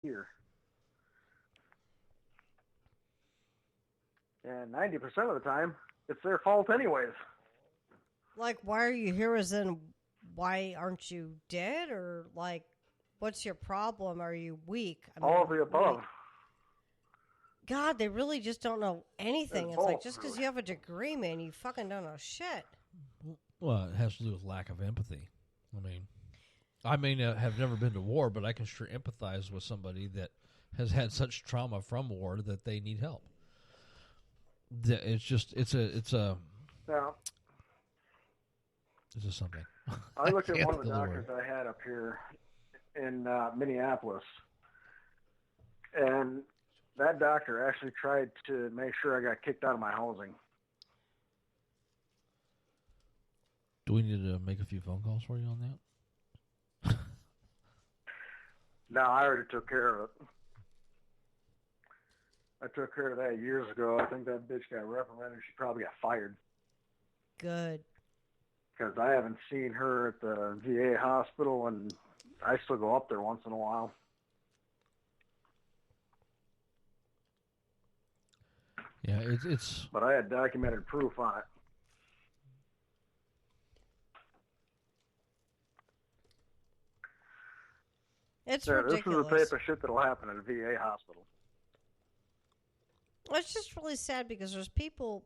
here. And 90% of the time, it's their fault anyways. Like, why are you here? As in, why aren't you dead? Or, like, what's your problem? Are you weak? I All mean, of the we. above. God, they really just don't know There's anything. It's like, both. just because you have a degree, man, you fucking don't know shit. Well, it has to do with lack of empathy. I may have never been to war, but I can sure empathize with somebody that has had such trauma from war that they need help. It's just it's a Now, it's just something. I looked at can't one of think the of the word. doctors I had up here in Minneapolis, and that doctor actually tried to make sure I got kicked out of my housing. Do we need to make a few phone calls for you on that? No, I already took care of it. I took care of that years ago. I think that bitch got reprimanded. She probably got fired Good. because I haven't seen her at the VA hospital, and I still go up there once in a while. Yeah, it's But I had documented proof on it. It's Yeah, this is the ridiculous. type of shit that'll happen at a VA hospital. It's just really sad because there's people.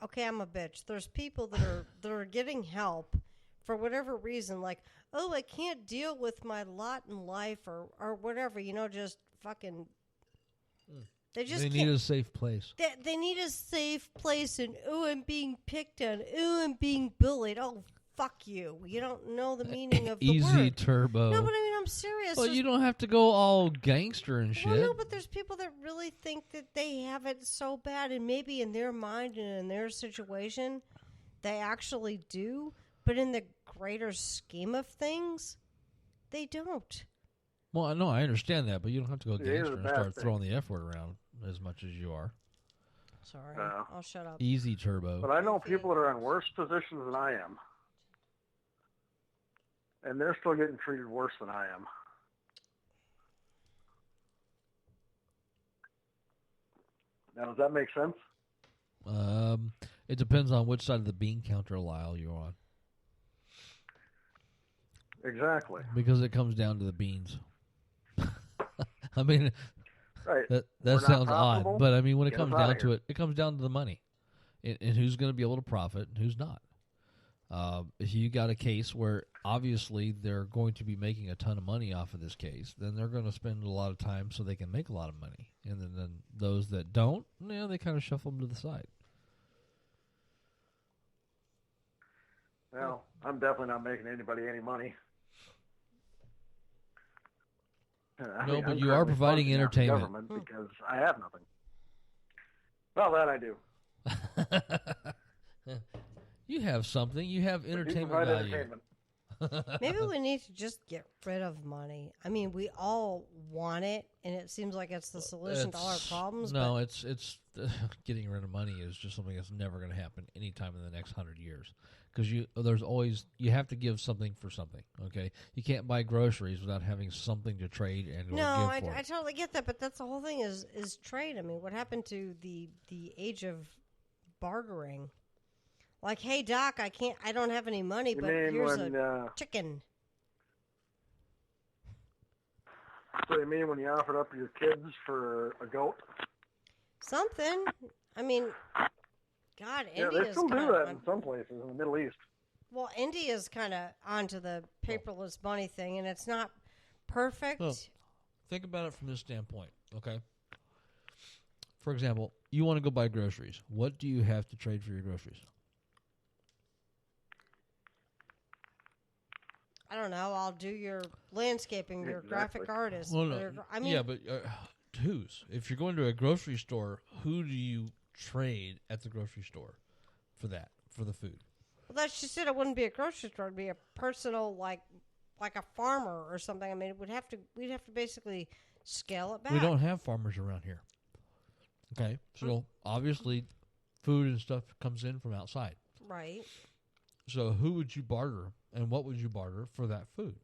Okay, I'm a bitch. There's people that are getting help for whatever reason, like, oh, I can't deal with my lot in life or whatever, just fucking. They just they can't. need a safe place. They need a safe place, and oh, I'm being picked on. Oh, I'm being bullied. Oh, fuck you. You don't know the meaning of the Easy word. turbo. No, but I mean, I'm serious. Well, you don't have to go all gangster and shit. Well, no, but there's people that really think that they have it so bad, and maybe in their mind and in their situation, they actually do. But in the greater scheme of things, they don't. Well, no, I understand that, but you don't have to go It is gangster a and bad start thing. throwing the F word around as much as you are. Sorry, No. I'll shut up. Easy turbo. But I know people that are in worse positions than I am. And they're still getting treated worse than I am. Now, does that make sense? It depends on which side of the bean counter aisle you're on, Exactly. because it comes down to the beans. I mean, Right. that We're not sounds profitable. odd, but I mean, when it Get us comes outta down to here. it, it comes down to the money, and who's going to be able to profit and who's not. If you got a case where obviously they're going to be making a ton of money off of this case, then they're going to spend a lot of time so they can make a lot of money. And then those that don't, they kind of shuffle them to the side. Well, I'm definitely not making anybody any money. No, but I'm you are currently providing funding out the entertainment. government because I have nothing. Well, that I do. You have something. You have You entertainment provide value. entertainment. Maybe we need to just get rid of money. I mean, we all want it, and it seems like it's the solution to all our problems. No, but it's getting rid of money is just something that's never going to happen anytime in the next 100 years. Because you have to give something for something. Okay, you can't buy groceries without having something to trade and no, or I give for. I totally get that, but that's the whole thing is trade. I mean, what happened to the age of bartering? Like, hey doc, I don't have any money, You but mean here's when? a chicken. So you mean when you offered up your kids for a goat? Something. I mean, God, Yeah, they India's still do kind that of in some places in the Middle East. well, India's kind of onto the paperless money thing, and it's not perfect. Well, think about it from this standpoint. Okay. For example, you want to go buy groceries. What do you have to trade for your groceries? I don't know. I'll do your landscaping, your Exactly. graphic artist. Well, no, I mean, yeah, but whose? If you're going to a grocery store, who do you trade at the grocery store for the food? well, that's just it. It wouldn't be a grocery store. It'd be a personal, like a farmer or something. I mean, we'd have to basically scale it back. We don't have farmers around here. Okay, so obviously, food and stuff comes in from outside. Right. So who would you barter, and what would you barter for that food?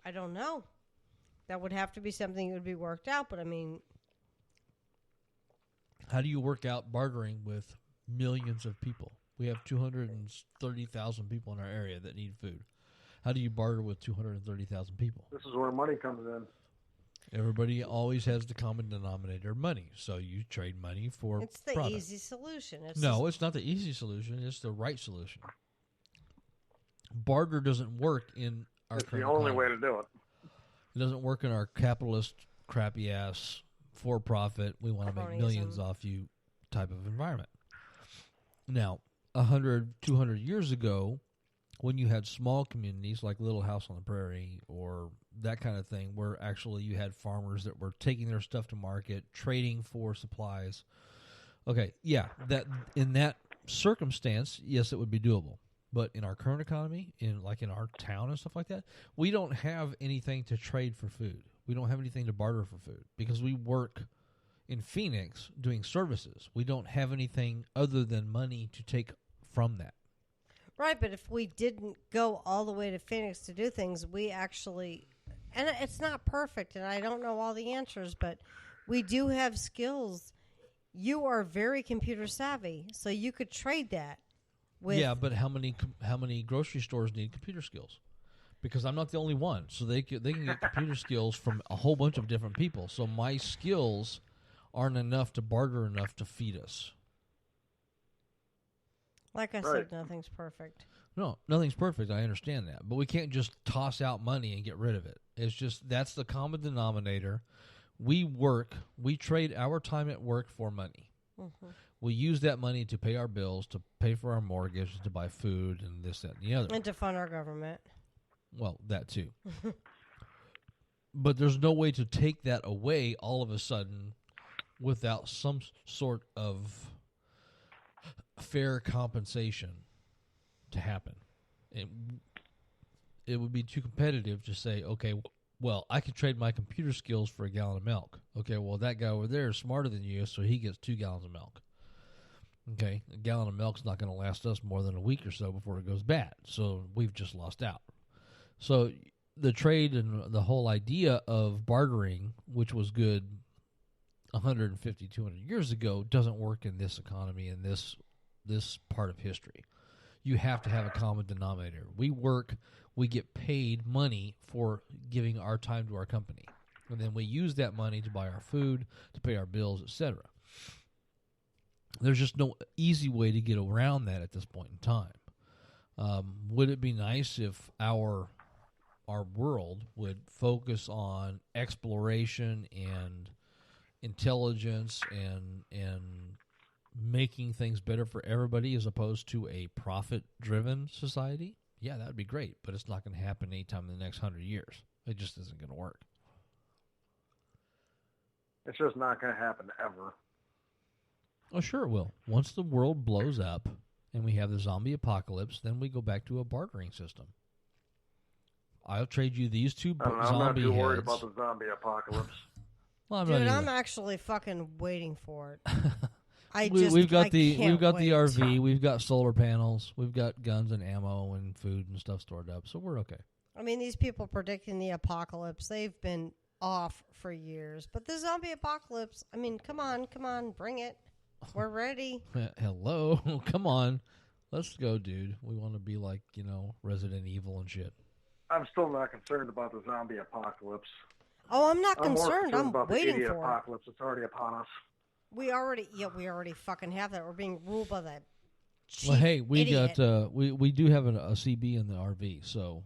I don't know. That would have to be something that would be worked out, but I mean, How do you work out bartering with millions of people? We have 230,000 people in our area that need food. How do you barter with 230,000 people? This is where money comes in. Everybody always has the common denominator, money. So you trade money for it's the product. easy solution. It's not the easy solution. It's the right solution. Barter doesn't work in our It's current the only economy. way to do it. It doesn't work in our capitalist, crappy ass, for profit, we want to make millions off you type of environment. Now, 100, 200 years ago, when you had small communities like Little House on the Prairie or that kind of thing, where actually you had farmers that were taking their stuff to market, trading for supplies. Okay, yeah, that in that circumstance, yes, it would be doable. But in our current economy, in our town and stuff like that, we don't have anything to trade for food. We don't have anything to barter for food because we work in Phoenix doing services. We don't have anything other than money to take from that. Right, but if we didn't go all the way to Phoenix to do things, we actually, and it's not perfect, and I don't know all the answers, but we do have skills. You are very computer savvy, so you could trade that with... Yeah, but how many grocery stores need computer skills? Because I'm not the only one, so they can get computer skills from a whole bunch of different people. So my skills aren't enough to barter enough to feed us. Like I said, nothing's perfect. No, nothing's perfect. I understand that. But we can't just toss out money and get rid of it. It's just that's the common denominator. We trade our time at work for money. Mm-hmm. We use that money to pay our bills, to pay for our mortgage, to buy food, and this, that, and the other. And to fund our government. Well, that too. But there's no way to take that away all of a sudden without some sort of fair compensation to happen. It would be too competitive to say, okay, well, I could trade my computer skills for a gallon of milk. Okay, well, that guy over there is smarter than you, so he gets 2 gallons of milk. Okay, a gallon of milk's not going to last us more than a week or so before it goes bad. So we've just lost out. So the trade and the whole idea of bartering, which was good 150, 200 years ago, doesn't work in this economy and this part of history. You have to have a common denominator. We work, we get paid money for giving our time to our company. And then we use that money to buy our food, to pay our bills, etc. There's just no easy way to get around that at this point in time. Would it be nice if our world would focus on exploration and intelligence and making things better for everybody as opposed to a profit-driven society? Yeah, that would be great, but it's not going to happen anytime in the next 100 years. It just isn't going to work. It's just not going to happen ever. Oh, sure it will. Once the world blows up and we have the zombie apocalypse, then we go back to a bartering system. I'll trade you these two zombie heads. I'm not too worried about the zombie apocalypse. Well, Dude, I'm actually fucking waiting for it. We've got the wait. RV, we've got solar panels, we've got guns and ammo and food and stuff stored up, so we're okay. I mean, these people predicting the apocalypse, they've been off for years. But the zombie apocalypse, I mean, come on, bring it. We're ready. Hello, come on, let's go, dude. We want to be like, Resident Evil and shit. I'm still not concerned about the zombie apocalypse. Oh, I'm not I'm more concerned. I'm about waiting the idiot for apocalypse. It's already upon us. it. We already fucking have that. We're being ruled by that. Well, hey, we idiot. got we do have a CB in the RV, so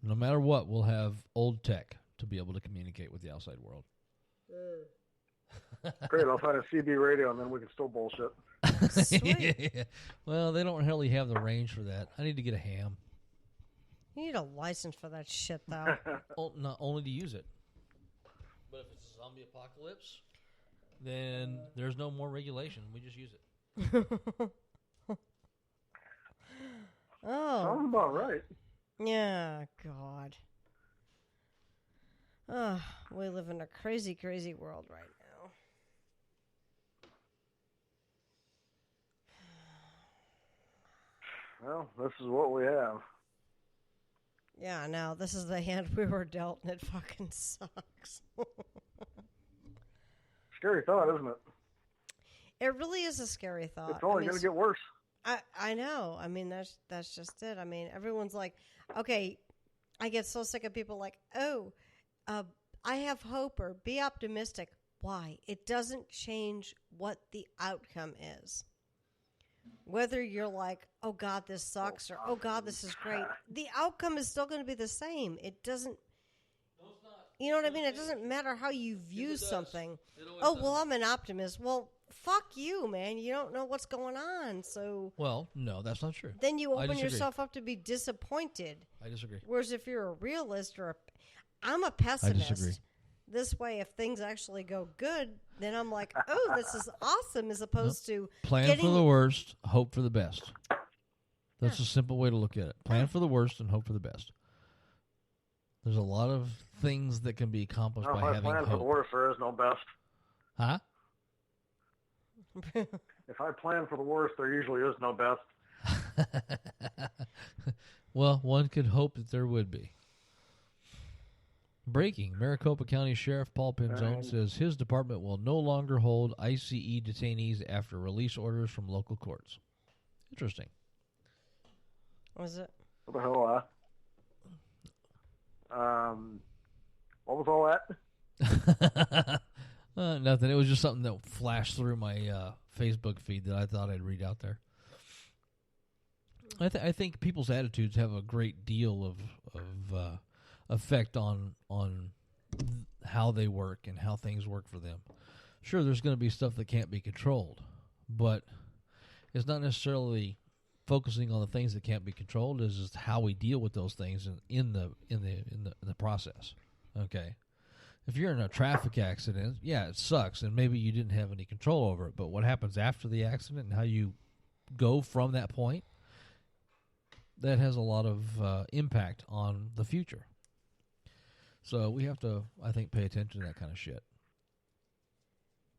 no matter what, we'll have old tech to be able to communicate with the outside world. Great, I'll find a CB radio and then we can still bullshit. Sweet. Well, they don't really have the range for that. I need to get a ham. You need a license for that shit, though. Not only to use it. But if it's a zombie apocalypse, then there's no more regulation. We just use it. Oh. Sounds about right. Yeah, God. Oh, we live in a crazy, crazy world right now. Well, this is what we have. Yeah, no, this is the hand we were dealt, and it fucking sucks. Scary thought, isn't it? It really is a scary thought. It's only going to get worse. I know. I mean, that's just it. I mean, everyone's like, okay, I get so sick of people like, oh, I have hope or be optimistic. Why? It doesn't change what the outcome is. Whether you're like, oh God, this sucks, or oh God, this is great, the outcome is still going to be the same. It doesn't, you know what I mean? It doesn't matter how you view something. Oh, well, I'm an optimist. Well, fuck you, man. You don't know what's going on. So, well, no, that's not true. Then you open yourself up to be disappointed. I disagree. Whereas if you're a realist I'm a pessimist. I disagree. This way, if things actually go good, then I'm like, oh, this is awesome, as opposed to plan for the worst, hope for the best. That's a simple way to look at it. Plan for the worst and hope for the best. There's a lot of things that can be accomplished by having hope. If I plan for the worst, there is no best. Huh? If I plan for the worst, there usually is no best. Well, one could hope that there would be. Breaking. Maricopa County Sheriff Paul Pinzone says his department will no longer hold ICE detainees after release orders from local courts. Interesting. Was it? What the hell, what was all that? Nothing. It was just something that flashed through my Facebook feed that I thought I'd read out there. I think people's attitudes have a great deal of effect on how they work and how things work for them. Sure, there's going to be stuff that can't be controlled, but it's not necessarily focusing on the things that can't be controlled. Is just how we deal with those things in the process. Okay, if you're in a traffic accident, yeah, it sucks, and maybe you didn't have any control over it. But what happens after the accident and how you go from that point, that has a lot of impact on the future. So we have to, I think, pay attention to that kind of shit.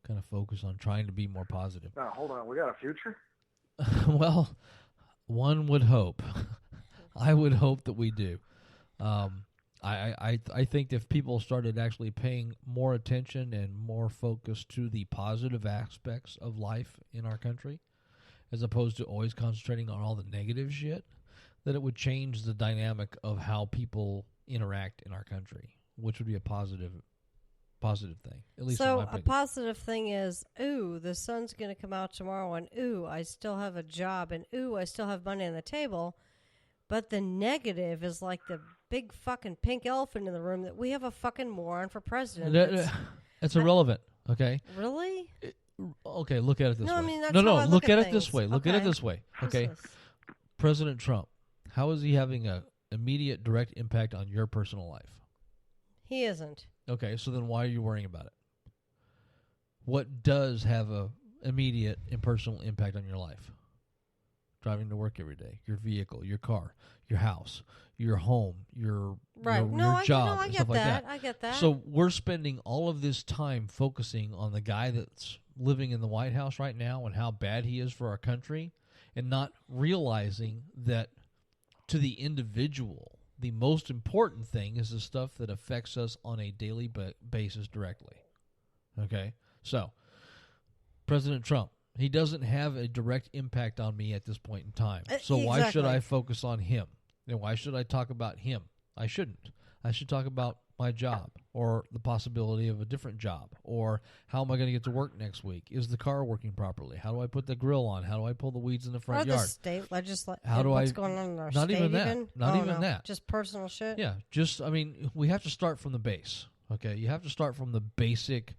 Kind of focus on trying to be more positive. Now, hold on. We got a future? Well, one would hope. I would hope that we do. I think if people started actually paying more attention and more focus to the positive aspects of life in our country, as opposed to always concentrating on all the negative shit, that it would change the dynamic of how people interact in our country, which would be a positive thing, at least in my opinion. A positive thing is, ooh, the sun's going to come out tomorrow, and ooh, I still have a job, and ooh, I still have money on the table. But the negative is like the big fucking pink elephant in the room that we have a fucking moron for president. It's irrelevant, okay? Really? Okay, look at it this way. I mean, that's no, how I look at it things. this way. Look at it this way, okay? President Trump, how is he having a immediate direct impact on your personal life? He isn't. Okay, so then why are you worrying about it? What does have a immediate and personal impact on your life? Driving to work every day, your vehicle, your car, your house, your home, your job, and stuff like that. I get that. So we're spending all of this time focusing on the guy that's living in the White House right now and how bad he is for our country, and not realizing that to the individual, the most important thing is the stuff that affects us on a daily basis directly. Okay? So, President Trump, he doesn't have a direct impact on me at this point in time. So why should I focus on him? And why should I talk about him? I shouldn't. I should talk about my job or the possibility of a different job, or how am I going to get to work next week? Is the car working properly? How do I put the grill on? How do I pull the weeds in the front yard? The state legislation. What's going on in our not state? Even that. Not even that. Just personal shit. Yeah. I mean, we have to start from the base. Okay, you have to start from the basic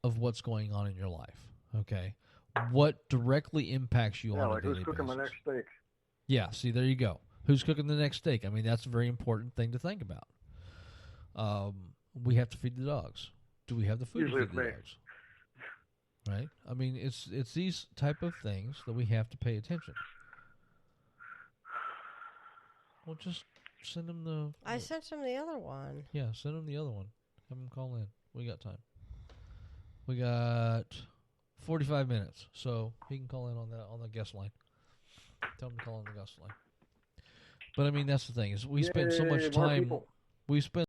of what's going on in your life. Okay, what directly impacts you on a daily basis? Yeah, like who's cooking the next steak? Yeah. See, there you go. Who's cooking the next steak? I mean, that's a very important thing to think about. We have to feed the dogs. Do we have the food to feed the dogs? Right? I mean, it's these type of things that we have to pay attention. Well, just send them the... I sent him the other one. Yeah, send him the other one. Have him call in. We got time. We got 45 minutes, so he can call in on the guest line. Tell him to call on the guest line. But I mean, that's the thing is we spend so much Yay, more time. people. We spend